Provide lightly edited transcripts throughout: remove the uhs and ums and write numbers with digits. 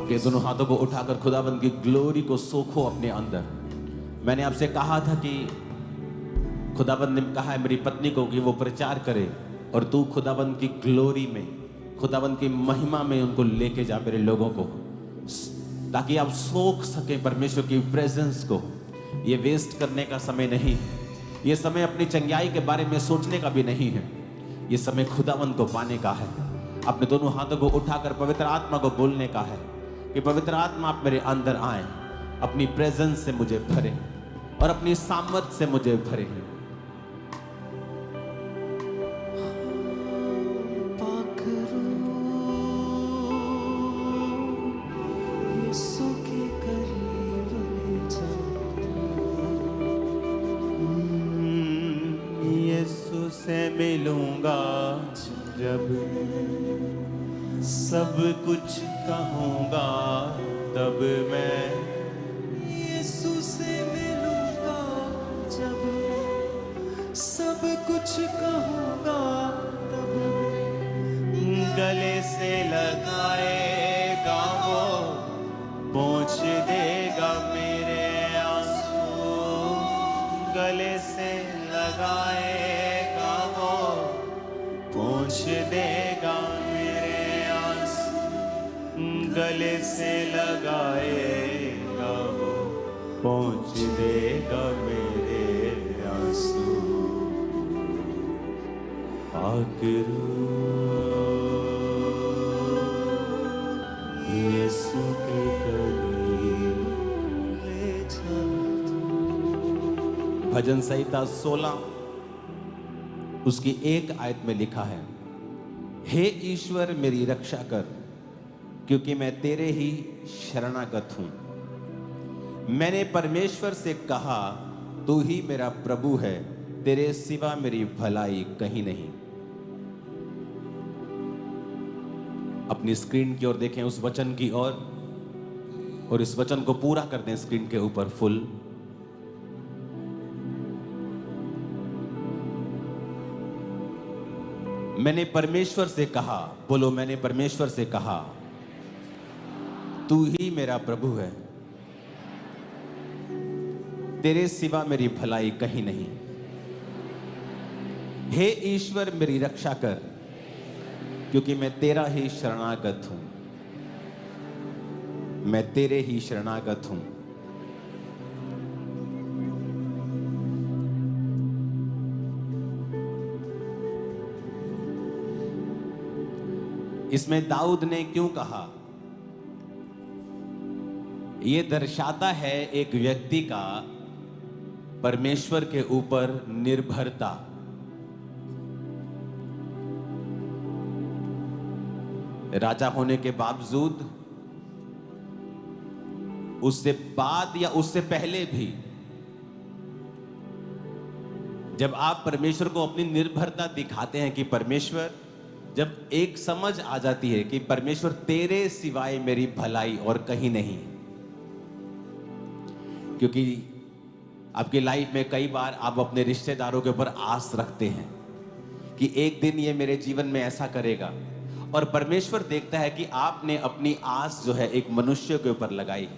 अपने दोनों हाथों को उठाकर खुदाबंद की ग्लोरी को सोखो अपने अंदर। मैंने आपसे कहा था कि खुदाबंद ने कहा है मेरी पत्नी को कि वो प्रचार करे, और तू खुदाबंद की ग्लोरी में, खुदाबंद की महिमा में उनको लेके जा मेरे लोगों को, ताकि आप सोख सके परमेश्वर की प्रेजेंस को। ये वेस्ट करने का समय नहीं है, ये समय अपनी चंगाई के बारे में सोचने का भी नहीं है, ये समय खुदाबंद को पाने का है। अपने दोनों हाथों को उठाकर पवित्र आत्मा को बोलने का है कि पवित्र आत्मा आप मेरे अंदर आए, अपनी प्रेजेंस से मुझे भरे और अपनी सामर्थ से मुझे भरे। यीशु से मिलूंगा जब सब कुछ कहूंगा, तब मैं यीशु से मिलूंगा जब सब कुछ कहूंगा, तब गले से लगाएगा वो, पोंछ देगा मेरे आंसू। गले से लगाएगा वो, पोंछ देगा मेरे आंसू। गले से लगाएगा वो, पोंछ देगा मेरे आंसू। आखिर यीशु के करीब ले जा। भजन संहिता 16 उसकी 1 आयत में लिखा है, हे ईश्वर मेरी रक्षा कर, क्योंकि मैं तेरे ही शरणागत हूं। मैंने परमेश्वर से कहा, तू ही मेरा प्रभु है, तेरे सिवा मेरी भलाई कहीं नहीं। अपनी स्क्रीन की ओर देखें, उस वचन की ओर, और इस वचन को पूरा कर दें स्क्रीन के ऊपर फुल। मैंने परमेश्वर से कहा, बोलो मैंने परमेश्वर से कहा, तू ही मेरा प्रभु है, तेरे सिवा मेरी भलाई कहीं नहीं। हे ईश्वर मेरी रक्षा कर, क्योंकि मैं तेरा ही शरणागत हूं। मैं तेरे ही शरणागत हूं। इसमें दाऊद ने क्यों कहा? यह दर्शाता है एक व्यक्ति का परमेश्वर के ऊपर निर्भरता। राजा होने के बावजूद, उससे बाद या उससे पहले भी, जब आप परमेश्वर को अपनी निर्भरता दिखाते हैं कि परमेश्वर, जब एक समझ आ जाती है कि परमेश्वर तेरे सिवाय मेरी भलाई और कहीं नहीं, क्योंकि आपकी लाइफ में कई बार आप अपने रिश्तेदारों के ऊपर आस रखते हैं कि एक दिन ये मेरे जीवन में ऐसा करेगा, और परमेश्वर देखता है कि आपने अपनी आस जो है एक मनुष्य के ऊपर लगाई है,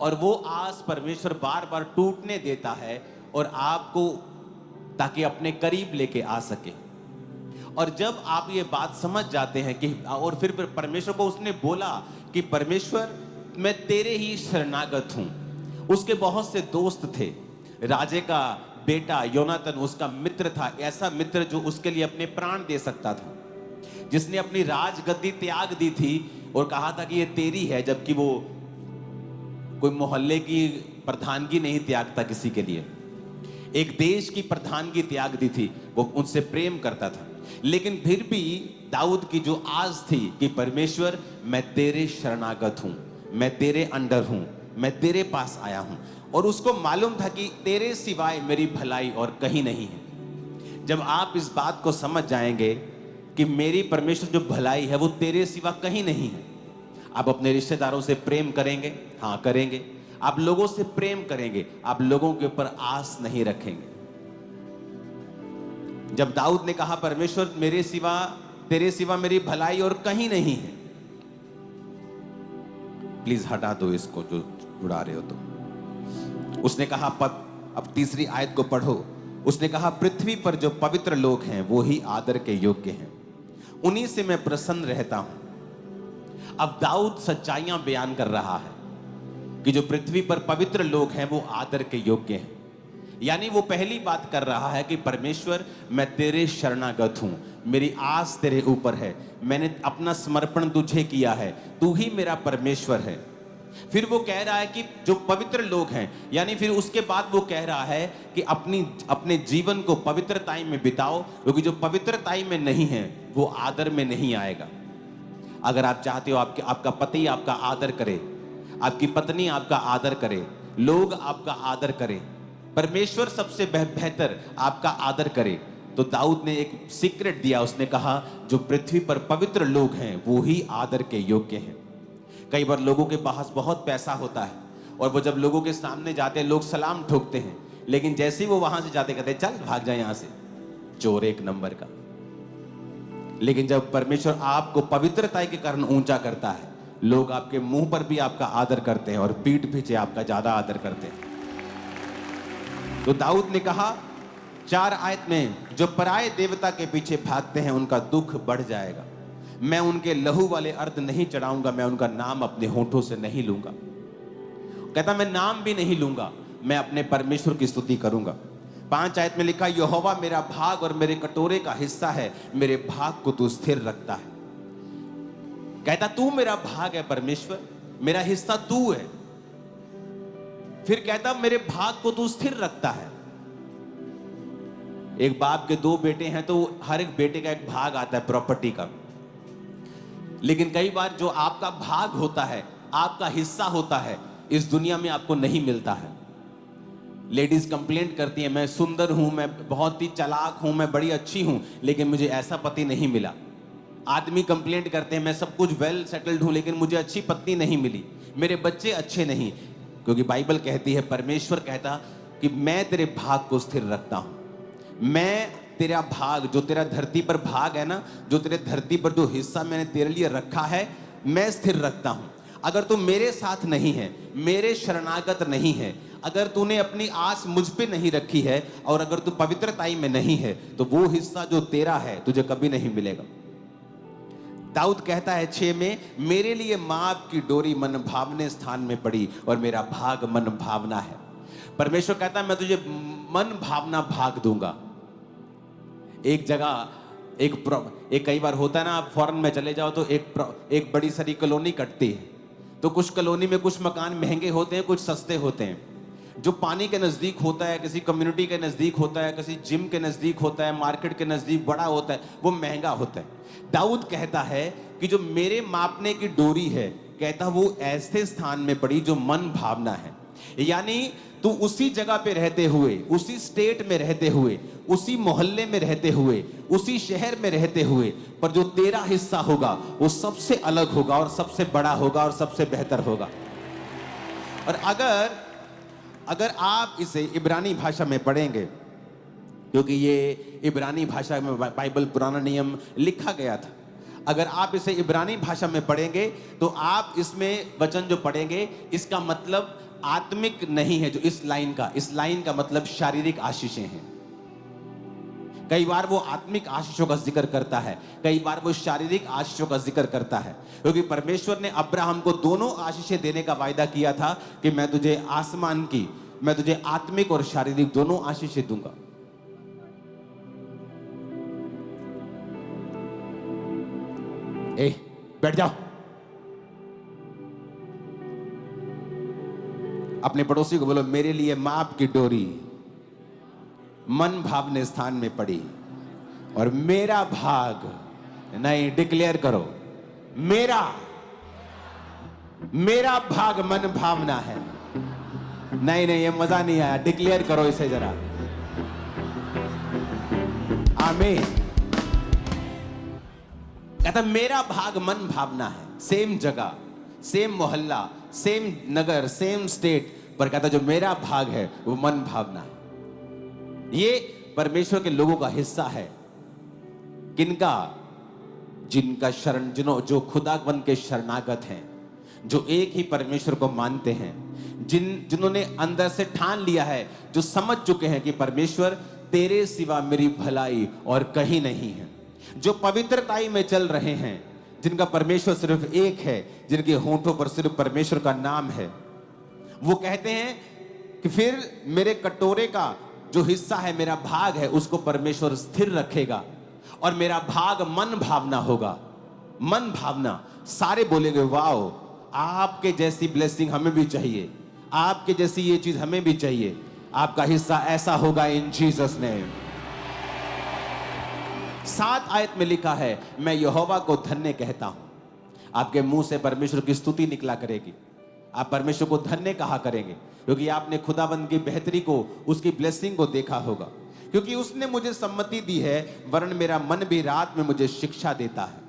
और वो आस परमेश्वर बार बार टूटने देता है और आपको, ताकि अपने करीब लेके आ सके। और जब आप ये बात समझ जाते हैं कि, और फिर परमेश्वर को उसने बोला कि परमेश्वर मैं तेरे ही शरणागत हूं। उसके बहुत से दोस्त थे। राजे का बेटा योनातन उसका मित्र था, ऐसा मित्र जो उसके लिए अपने प्राण दे सकता था, जिसने अपनी राजगद्दी त्याग दी थी और कहा था कि ये तेरी है, जबकि वो कोई मोहल्ले की प्रधानगी नहीं त्यागता किसी के लिए, एक देश की प्रधानगी त्याग दी थी। वो उनसे प्रेम करता था, लेकिन फिर भी दाऊद की जो आस थी कि परमेश्वर मैं तेरे शरणागत हूं, मैं तेरे अंडर हूं, मैं तेरे पास आया हूं, और उसको मालूम था कि तेरे सिवाय मेरी भलाई और कहीं नहीं है। जब आप इस बात को समझ जाएंगे कि मेरी परमेश्वर जो भलाई है वो तेरे सिवा कहीं नहीं है, आप अपने रिश्तेदारों से प्रेम करेंगे, हाँ करेंगे, आप लोगों से प्रेम करेंगे, आप लोगों के ऊपर आस नहीं रखेंगे। जब दाऊद ने कहा परमेश्वर मेरे सिवा, तेरे सिवा मेरी भलाई और कहीं नहीं है, प्लीज हटा दो इसको जो उड़ा रहे हो तो। उसने कहा अब तीसरी आयत को पढ़ो। उसने कहा पृथ्वी पर जो पवित्र लोग हैं वो ही आदर के योग्य हैं, उन्हीं से मैं प्रसन्न रहता हूं। अब दाऊद सच्चाइयां बयान कर रहा है कि जो पृथ्वी पर पवित्र लोग हैं वो आदर के योग्य हैं। यानी वो पहली बात कर रहा है कि परमेश्वर मैं तेरे शरणागत हूं, मेरी आस तेरे ऊपर है, मैंने अपना समर्पण तुझे किया है, तू ही मेरा परमेश्वर है। फिर वो कह रहा है कि जो पवित्र लोग हैं, यानी फिर उसके बाद वो कह रहा है कि अपने जीवन को पवित्रताई में बिताओ, क्योंकि जो पवित्रताई में नहीं है वो आदर में नहीं आएगा। अगर आप चाहते हो आपका पति आपका आदर करे, आपकी पत्नी आपका आदर करे, लोग आपका आदर करें, परमेश्वर सबसे बेहतर आपका आदर करे, तो दाऊद ने एक सीक्रेट दिया। उसने कहा जो पृथ्वी पर पवित्र लोग हैं वो ही आदर के योग्य हैं। कई बार लोगों के पास बहुत पैसा होता है और वो जब लोगों के सामने जाते हैं लोग सलाम ठोकते हैं, लेकिन जैसे ही वो वहां से जाते कहते चल भाग जाए यहां से, चोर एक नंबर का। लेकिन जब परमेश्वर आपको पवित्रता के कारण ऊंचा करता है, लोग आपके मुंह पर भी आपका आदर करते हैं और पीठ पीछे आपका ज्यादा आदर करते हैं। तो दाऊद ने कहा 4 आयत में, जो पराये देवता के पीछे भागते हैं उनका दुख बढ़ जाएगा, मैं उनके लहू वाले अर्ध नहीं चढ़ाऊंगा, मैं उनका नाम अपने होठों से नहीं लूंगा। कहता मैं नाम भी नहीं लूंगा, मैं अपने परमेश्वर की स्तुति करूंगा। 5 आयत में लिखा, यहोवा मेरा भाग और मेरे कटोरे का हिस्सा है, मेरे भाग को तू स्थिर रखता है। कहता तू मेरा भाग है परमेश्वर, मेरा हिस्सा तू है। फिर कहता मेरे भाग को तू स्थिर रखता है। एक बाप के 2 बेटे हैं तो हर एक बेटे का एक भाग आता है प्रॉपर्टी का, लेकिन कई बार जो आपका भाग होता है, आपका हिस्सा होता है, इस दुनिया में आपको नहीं मिलता है। लेडीज कंप्लेंट करती हैं, मैं सुंदर हूं, मैं बहुत ही चालाक हूं, मैं बड़ी अच्छी हूं, लेकिन मुझे ऐसा पति नहीं मिला। आदमी कंप्लेंट करते हैं, मैं सब कुछ वेल सेटल्ड हूं, लेकिन मुझे अच्छी पत्नी नहीं मिली, मेरे बच्चे अच्छे नहीं। क्योंकि बाइबल कहती है, परमेश्वर कहता कि मैं तेरे भाग को स्थिर रखता हूं। मैं तेरा भाग, जो तेरा धरती पर भाग है ना, जो तेरे धरती पर जो हिस्सा मैंने तेरे लिए रखा है, मैं स्थिर रखता हूं। अगर तू मेरे साथ नहीं है, मेरे शरणागत नहीं है, अगर तूने अपनी आस मुझ पे नहीं रखी है, और अगर तू पवित्रताई में नहीं है, तो वो हिस्सा जो तेरा है तुझे कभी नहीं मिलेगा। दाऊद कहता है 6 में, मेरे लिए माप की डोरी मन भावने स्थान में पड़ी और मेरा भाग मन भावना है। परमेश्वर कहता है मैं तुझे मन भावना भाग दूंगा। एक जगह एक कई बार होता है ना, आप फॉरेन में चले जाओ तो एक बड़ी सारी कॉलोनी कटती है, तो कुछ कॉलोनी में कुछ मकान महंगे होते हैं, कुछ सस्ते होते हैं। जो पानी के नजदीक होता है, किसी कम्युनिटी के नजदीक होता है, किसी जिम के नजदीक होता है, मार्केट के नजदीक बड़ा होता है, वो महंगा होता है। दाऊद कहता है कि जो मेरे मापने की डोरी है, कहता वो ऐसे स्थान में पड़ी जो मन भावना है। यानी तू उसी जगह पे रहते हुए, उसी स्टेट में रहते हुए, उसी मोहल्ले में रहते हुए, उसी शहर में रहते हुए, पर जो तेरा हिस्सा होगा वो सबसे अलग होगा और सबसे बड़ा होगा और सबसे बेहतर होगा। और अगर आप इसे इब्रानी भाषा में पढ़ेंगे, क्योंकि ये इब्रानी भाषा में बाइबल पुराना नियम लिखा गया था, अगर आप इसे इब्रानी भाषा में पढ़ेंगे तो आप इसमें वचन जो पढ़ेंगे, इसका मतलब आत्मिक नहीं है। जो इस लाइन का मतलब शारीरिक आशीषें हैं। कई बार वो आत्मिक आशीषों का जिक्र करता है, कई बार वो शारीरिक आशीषों का जिक्र करता है, क्योंकि परमेश्वर ने अब्राहम को दोनों आशीषें देने का वायदा किया था कि मैं तुझे आसमान की, मैं तुझे आत्मिक और शारीरिक दोनों आशीषें दूंगा। बैठ जाओ। अपने पड़ोसी को बोलो, मेरे लिए माप की डोरी मन भावने स्थान में पड़ी और मेरा भाग, नहीं डिक्लेयर करो, मेरा भाग मन भावना है। नहीं ये मजा नहीं आया, डिक्लेयर करो इसे जरा। आमीन। कहता मेरा भाग मन भावना है। सेम जगह, सेम मोहल्ला, सेम नगर, सेम स्टेट, पर कहता जो मेरा भाग है वो मन भावना है। ये परमेश्वर के लोगों का हिस्सा है। किनका? जिनका जो खुदावंत के शरणागत हैं, जो एक ही परमेश्वर को मानते हैं, जिन्होंने अंदर से ठान लिया है, जो समझ चुके हैं कि परमेश्वर तेरे सिवा मेरी भलाई और कहीं नहीं है, जो पवित्रताई में चल रहे हैं, जिनका परमेश्वर सिर्फ एक है, जिनके होंठों पर सिर्फ परमेश्वर का नाम है, वो कहते हैं कि फिर मेरे कटोरे का जो हिस्सा है, मेरा भाग है, उसको परमेश्वर स्थिर रखेगा और मेरा भाग मन भावना होगा। मन भावना। सारे बोलेंगे वाओ, आपके जैसी ब्लेसिंग हमें भी चाहिए, आपके जैसी ये चीज हमें भी चाहिए, आपका हिस्सा ऐसा होगा इन जीसस नेम। 7 आयत में लिखा है, मैं यहोवा को धन्य कहता हूं। आपके मुंह से परमेश्वर की स्तुति निकला करेगी, आप परमेश्वर को धन्य कहा करेंगे, क्योंकि आपने खुदाबंद की बेहतरी को, उसकी ब्लेसिंग को देखा होगा, क्योंकि उसने मुझे सम्मति दी है, वरन मेरा मन भी रात में मुझे शिक्षा देता है।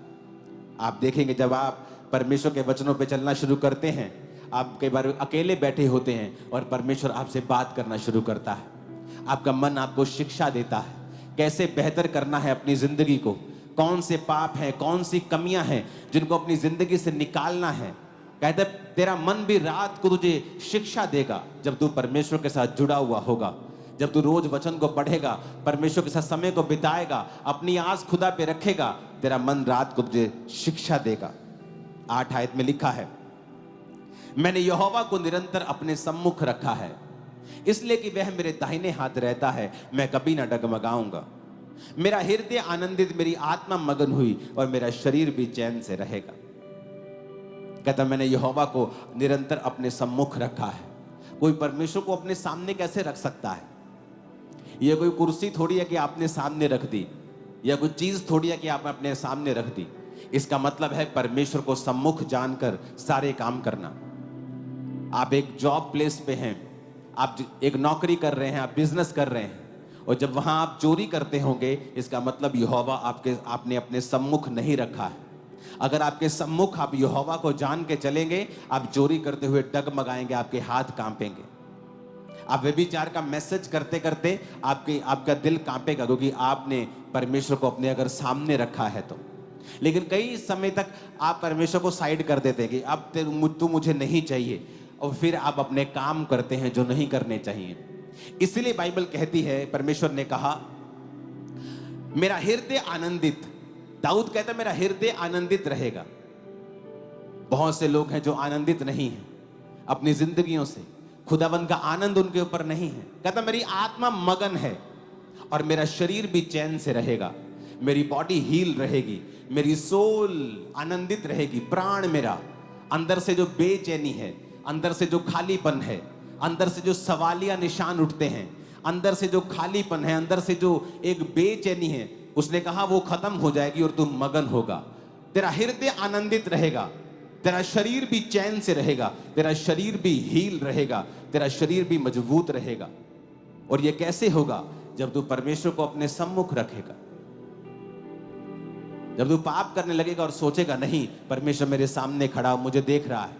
आप देखेंगे जब आप परमेश्वर के वचनों पे चलना शुरू करते हैं, आप कई बार अकेले बैठे होते हैं और परमेश्वर आपसे बात करना शुरू करता है, आपका मन आपको शिक्षा देता है कैसे बेहतर करना है अपनी जिंदगी को, कौन से पाप हैं, कौन सी कमियां हैं जिनको अपनी जिंदगी से निकालना है। कहते तेरा मन भी रात को तुझे शिक्षा देगा जब तू परमेश्वर के साथ जुड़ा हुआ होगा, जब तू रोज वचन को पढ़ेगा, परमेश्वर के साथ समय को बिताएगा, अपनी आस खुदा पे रखेगा, तेरा मन रात को तुझे शिक्षा देगा। 8 आयत में लिखा है, मैंने यहोवा को निरंतर अपने सम्मुख रखा है, इसलिए कि वह मेरे दाहिने हाथ रहता है, मैं कभी ना डगमगाऊंगा। मेरा हृदय आनंदित, मेरी आत्मा मगन हुई और मेरा शरीर भी चैन से रहेगा। कहता मैंने यहोवा को निरंतर अपने सम्मुख रखा है। कोई परमेश्वर को अपने सामने कैसे रख सकता है? यह कोई कुर्सी थोड़ी है कि आपने सामने रख दी, या कोई चीज थोड़ी है कि आपने अपने सामने रख दी। इसका मतलब है परमेश्वर को सम्मुख जानकर सारे काम करना। आप एक जॉब प्लेस पे हैं, आप एक नौकरी कर रहे हैं, आप बिजनेस कर रहे हैं, और जब वहां आप चोरी करते होंगे, इसका मतलब यहोवा आपने अपने सम्मुख नहीं रखा है। अगर आपके सम्मुख आप यहोवा को जान के चलेंगे, आप चोरी करते हुए डगमगाएंगे, आपके हाथ कांपेंगे। आप व्यभिचार का मैसेज करते करते आपका दिल कांपेगा, क्योंकि आपने परमेश्वर को अपने अगर सामने रखा है तो। लेकिन कई समय तक आप परमेश्वर को साइड कर देते हैं कि अब तू मुझे नहीं चाहिए, और फिर आप अपने काम करते हैं जो नहीं करने चाहिए। इसलिए बाइबल कहती है, परमेश्वर ने कहा मेरा हृदय आनंदित, दाऊद कहता है मेरा हृदय आनंदित रहेगा। बहुत से लोग हैं जो आनंदित नहीं हैं अपनी जिंदगियों से, खुदावंद का आनंद उनके ऊपर नहीं है। कहता मेरी आत्मा मगन है और मेरा शरीर भी चैन से रहेगा, मेरी बॉडी हील रहेगी, मेरी सोल आनंदित रहेगी, प्राण मेरा। अंदर से जो बेचैनी है, अंदर से जो खालीपन है, अंदर से जो सवालिया निशान उठते हैं, अंदर से जो खालीपन है, अंदर से जो एक बेचैनी है, उसने कहा वो खत्म हो जाएगी और तू मगन होगा। तेरा हृदय आनंदित रहेगा, तेरा शरीर भी चैन से रहेगा, तेरा शरीर भी हील रहेगा, तेरा शरीर भी मजबूत रहेगा। और ये कैसे होगा? जब तू परमेश्वर को अपने सम्मुख रखेगा, जब तू पाप करने लगेगा और सोचेगा नहीं परमेश्वर मेरे सामने खड़ा, मुझे देख रहा है।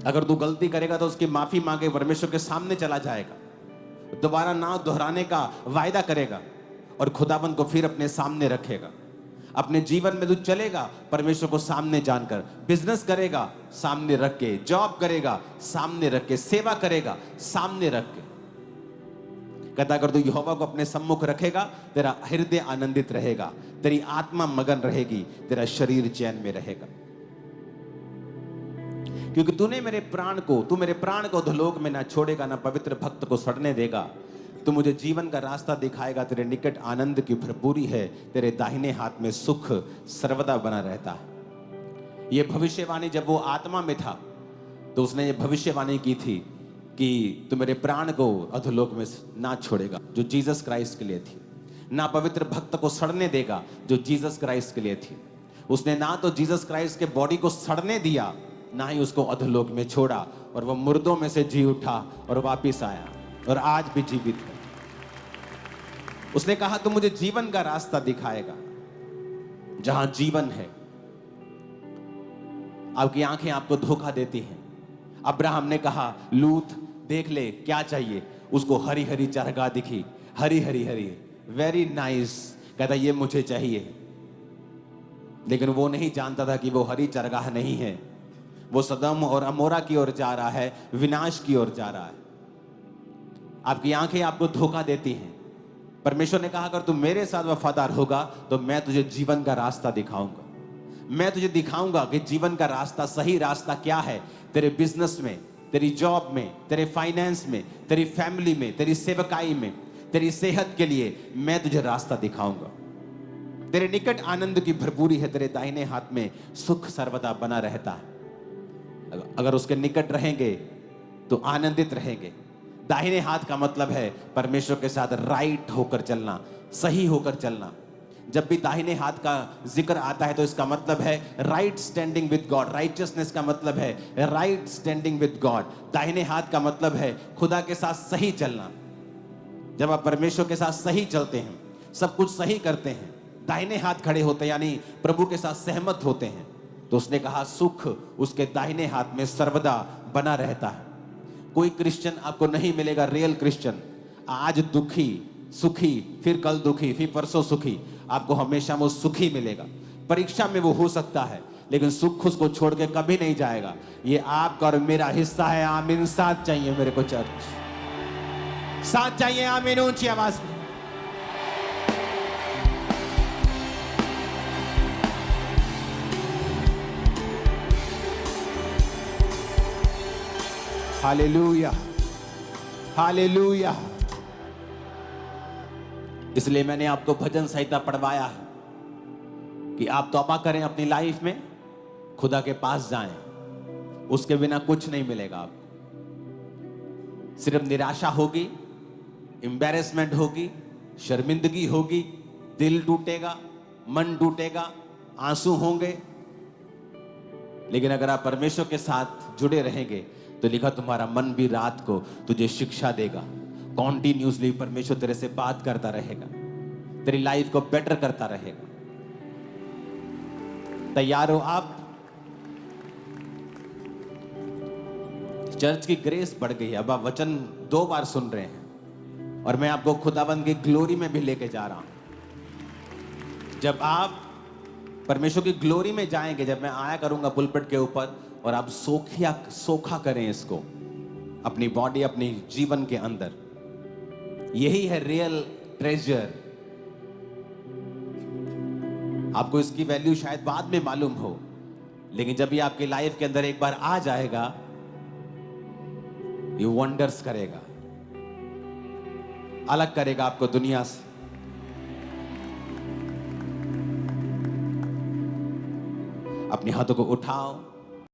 अगर तू गलती करेगा तो उसकी माफी मांगे, परमेश्वर के सामने चला जाएगा, दोबारा ना दोहराने का वायदा करेगा और खुदाबंद को फिर अपने सामने रखेगा। अपने जीवन में तू चलेगा परमेश्वर को सामने जानकर, बिजनेस करेगा सामने रख के, जॉब करेगा सामने रख के, सेवा करेगा सामने रख के। कहता अगर तू यहोवा को अपने सम्मुख रखेगा, तेरा हृदय आनंदित रहेगा, तेरी आत्मा मगन रहेगी, तेरा शरीर चैन में रहेगा। क्योंकि तू मेरे प्राण को धलोक में ना छोड़ेगा, ना पवित्र भक्त को सड़ने देगा। तू मुझे जीवन का रास्ता दिखाएगा, तेरे निकट आनंद की भरपूरी है, तेरे दाहिने हाथ में सुख सर्वदा बना रहता है। यह भविष्यवाणी जब वो आत्मा में था तो उसने ये भविष्यवाणी की थी कि तू मेरे प्राण को अधोलोक में ना छोड़ेगा, जो जीसस क्राइस्ट के लिए थी, ना पवित्र भक्त को सड़ने देगा, जो जीसस क्राइस्ट के लिए थी। उसने ना तो जीसस क्राइस्ट के बॉडी को सड़ने दिया, ना ही उसको अधोलोक में छोड़ा, और वह मुर्दों में से जी उठा और वापिस आया और आज भी जीवित है। उसने कहा तू मुझे जीवन का रास्ता दिखाएगा, जहां जीवन है। आपकी आंखें आपको धोखा देती हैं। अब्राहम ने कहा लूत देख ले क्या चाहिए, उसको हरी हरी चारगाह दिखी, हरी हरी हरी, वेरी नाइस। कहता ये मुझे चाहिए। लेकिन वो नहीं जानता था कि वो हरी चरगाह नहीं है, वो सदम और अमोरा की ओर जा रहा है, विनाश की ओर जा रहा है। आपकी आंखें आपको धोखा देती हैं। परमेश्वर ने कहा अगर तू मेरे साथ वफादार होगा तो मैं तुझे जीवन का रास्ता दिखाऊंगा। मैं तुझे दिखाऊंगा कि जीवन का रास्ता, सही रास्ता क्या है। तेरे बिजनेस में, तेरी जॉब में, तेरे फाइनेंस में, तेरी फैमिली में, तेरी सेवकाई में, तेरी सेहत के लिए मैं तुझे रास्ता दिखाऊंगा। तेरे निकट आनंद की भरपूरी है, तेरे दाहिने हाथ में सुख सर्वदा बना रहता है। अगर उसके निकट रहेंगे तो आनंदित रहेंगे। दाहिने हाथ का मतलब है परमेश्वर के साथ राइट होकर चलना, सही होकर चलना। जब भी दाहिने हाथ का जिक्र आता है तो इसका मतलब है right standing with God. Righteousness का मतलब है राइट स्टैंडिंग विद गॉड। दाहिने हाथ का मतलब है खुदा के साथ सही चलना। जब आप परमेश्वर के साथ सही चलते हैं, सब कुछ सही करते हैं, दाहिने हाथ खड़े होते हैं, यानी प्रभु के साथ सहमत होते हैं, तो उसने कहा सुख उसके दाहिने हाथ में सर्वदा बना रहता है। कोई क्रिश्चियन आपको नहीं मिलेगा, रियल क्रिश्चियन, आज दुखी सुखी, फिर कल दुखी, फिर परसों सुखी। आपको हमेशा वो सुखी मिलेगा। परीक्षा में वो हो सकता है, लेकिन सुख उसको छोड़ के कभी नहीं जाएगा। ये आपका और मेरा हिस्सा है। आमीन। साथ चाहिए मेरे को चर्च, साथ चाहिए। आमीन ऊंची आवाज में। Hallelujah, hallelujah. इसलिए मैंने आपको भजन संहिता पढ़वाया है कि आप तौबा करें अपनी लाइफ में, खुदा के पास जाएं, उसके बिना कुछ नहीं मिलेगा। आपको सिर्फ निराशा होगी, एम्बैरेसमेंट होगी, शर्मिंदगी होगी, दिल टूटेगा, मन टूटेगा, आंसू होंगे। लेकिन अगर आप परमेश्वर के साथ जुड़े रहेंगे तो लिखा तुम्हारा मन भी रात को तुझे शिक्षा देगा। कॉन्टिन्यूसली परमेश्वर तेरे से बात करता रहेगा, तेरी लाइफ को बेटर करता रहेगा। तैयार हो आप? चर्च की ग्रेस बढ़ गई है। अब आप वचन 2 बार सुन रहे हैं और मैं आपको खुदाबंद की ग्लोरी में भी लेके जा रहा हूं। जब आप परमेश्वर की ग्लोरी में जाएंगे, जब मैं आया करूंगा पुलपिट के ऊपर और आप सोखा करें इसको अपनी बॉडी, अपनी जीवन के अंदर, यही है रियल ट्रेजर। आपको इसकी वैल्यू शायद बाद में मालूम हो, लेकिन जब ये आपकी लाइफ के अंदर एक बार आ जाएगा, ये वंडर्स करेगा, अलग करेगा आपको दुनिया से। अपने हाथों को उठाओ,